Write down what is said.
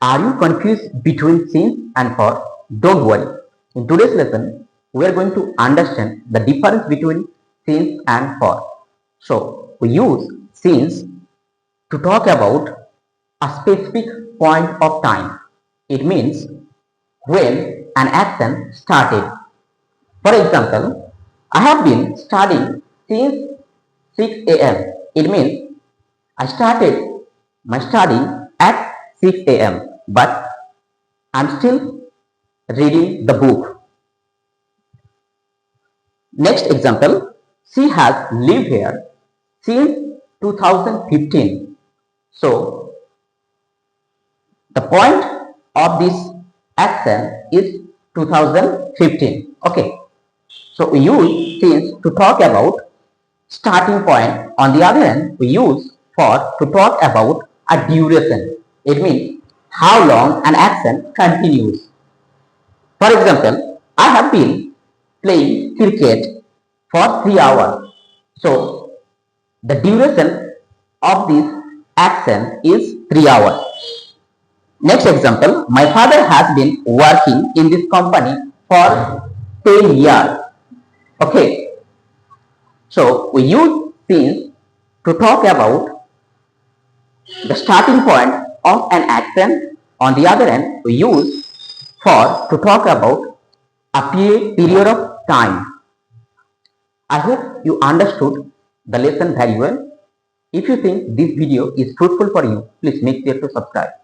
Are you confused between since and for? Don't worry. In today's lesson, we are going to understand the difference between since and for. So, we use since to talk about a specific point of time. It means when an action started. For example, I have been studying since 6 a.m. It means I started my study at 6 a.m. but I'm still reading the book. Next example, she has lived here since 2015. So the point of this action is 2015. Okay. So we use since to talk about starting point. On the other hand, we use for to talk about a duration. It means how long an action continues. For example, I have been playing cricket for 3 hours. So the duration of this action is 3 hours. Next example, my father has been working in this company for 10 years. Okay, so we use since to talk about the starting point of an action. On the other hand, we use for to talk about a period of time. I hope you understood the lesson very well. If you think this video is fruitful for you, please make sure to subscribe.